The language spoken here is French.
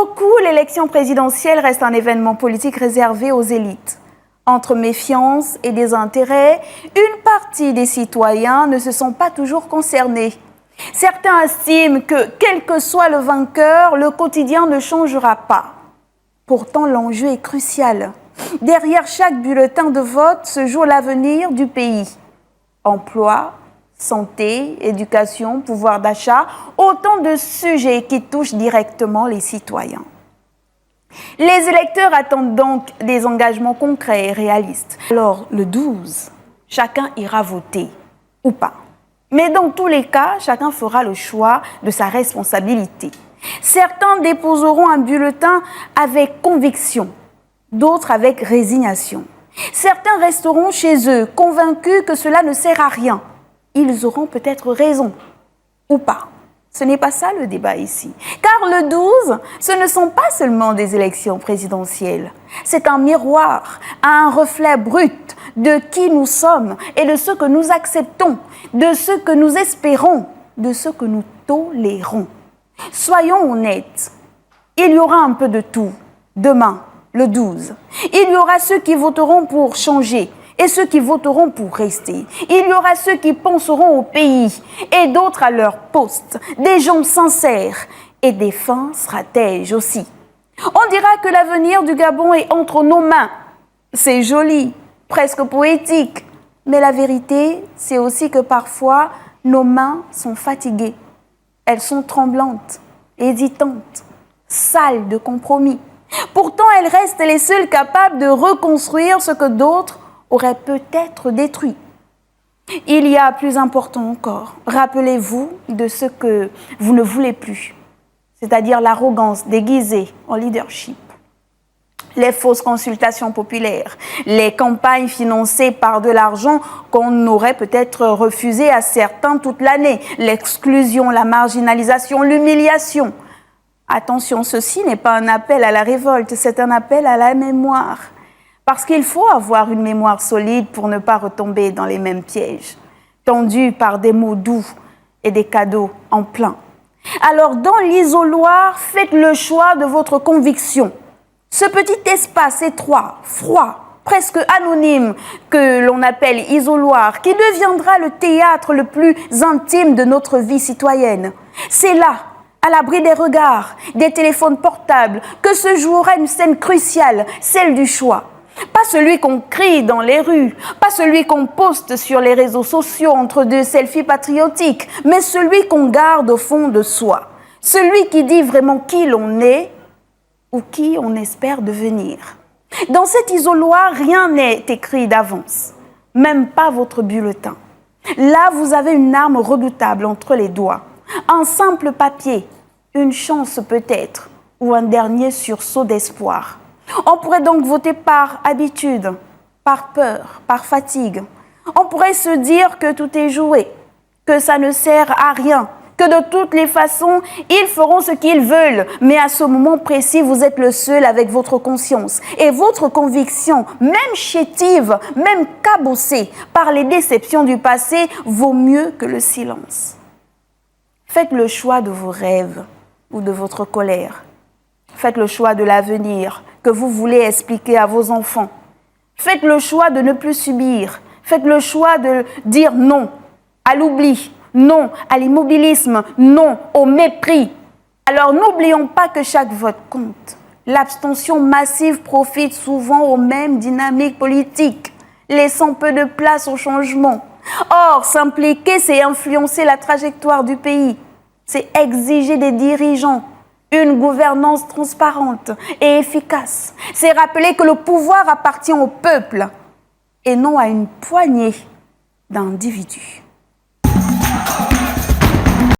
beaucoup, l'élection présidentielle reste un événement politique réservé aux élites. Entre méfiance et désintérêt, une partie des citoyens ne se sont pas toujours concernés. Certains estiment que, quel que soit le vainqueur, le quotidien ne changera pas. Pourtant, l'enjeu est crucial. Derrière chaque bulletin de vote se joue l'avenir du pays. Emploi, santé, éducation, pouvoir d'achat, autant de sujets qui touchent directement les citoyens. Les électeurs attendent donc des engagements concrets et réalistes. Alors, le 12, chacun ira voter, ou pas. Mais dans tous les cas, chacun fera le choix de sa responsabilité. Certains déposeront un bulletin avec conviction, d'autres avec résignation. Certains resteront chez eux, convaincus que cela ne sert à rien. Ils auront peut-être raison, ou pas. Ce n'est pas ça le débat ici. Car le 12, ce ne sont pas seulement des élections présidentielles. C'est un miroir, un reflet brut de qui nous sommes et de ce que nous acceptons, de ce que nous espérons, de ce que nous tolérons. Soyons honnêtes, il y aura un peu de tout demain, le 12. Il y aura ceux qui voteront pour changer et ceux qui voteront pour rester. Il y aura ceux qui penseront au pays et d'autres à leur poste, des gens sincères et des fins stratèges aussi. On dira que l'avenir du Gabon est entre nos mains. C'est joli, presque poétique, mais la vérité, c'est aussi que parfois, nos mains sont fatiguées. Elles sont tremblantes, hésitantes, sales de compromis. Pourtant, elles restent les seules capables de reconstruire ce que d'autres auraient peut-être détruit. Il y a plus important encore. Rappelez-vous de ce que vous ne voulez plus, c'est-à-dire l'arrogance déguisée en leadership. Les fausses consultations populaires, les campagnes financées par de l'argent qu'on aurait peut-être refusé à certains toute l'année, l'exclusion, la marginalisation, l'humiliation. Attention, ceci n'est pas un appel à la révolte, c'est un appel à la mémoire. Parce qu'il faut avoir une mémoire solide pour ne pas retomber dans les mêmes pièges, tendus par des mots doux et des cadeaux en plein. Alors, dans l'isoloir, faites le choix de votre conviction. Ce petit espace étroit, froid, presque anonyme, que l'on appelle isoloir, qui deviendra le théâtre le plus intime de notre vie citoyenne. C'est là, à l'abri des regards, des téléphones portables, que se jouera une scène cruciale, celle du choix. Pas celui qu'on crie dans les rues, pas celui qu'on poste sur les réseaux sociaux entre deux selfies patriotiques, mais celui qu'on garde au fond de soi. Celui qui dit vraiment qui l'on est ou qui on espère devenir. Dans cet isoloir, rien n'est écrit d'avance, même pas votre bulletin. Là, vous avez une arme redoutable entre les doigts, un simple papier, une chance peut-être, ou un dernier sursaut d'espoir. On pourrait donc voter par habitude, par peur, par fatigue. On pourrait se dire que tout est joué, que ça ne sert à rien, que de toutes les façons, ils feront ce qu'ils veulent. Mais à ce moment précis, vous êtes le seul avec votre conscience. Et votre conviction, même chétive, même cabossée par les déceptions du passé, vaut mieux que le silence. Faites le choix de vos rêves ou de votre colère. Faites le choix de l'avenir que vous voulez expliquer à vos enfants. Faites le choix de ne plus subir. Faites le choix de dire non à l'oubli, non à l'immobilisme, non au mépris. Alors n'oublions pas que chaque vote compte. L'abstention massive profite souvent aux mêmes dynamiques politiques, laissant peu de place au changement. Or, s'impliquer, c'est influencer la trajectoire du pays. C'est exiger des dirigeants une gouvernance transparente et efficace. C'est rappeler que le pouvoir appartient au peuple et non à une poignée d'individus.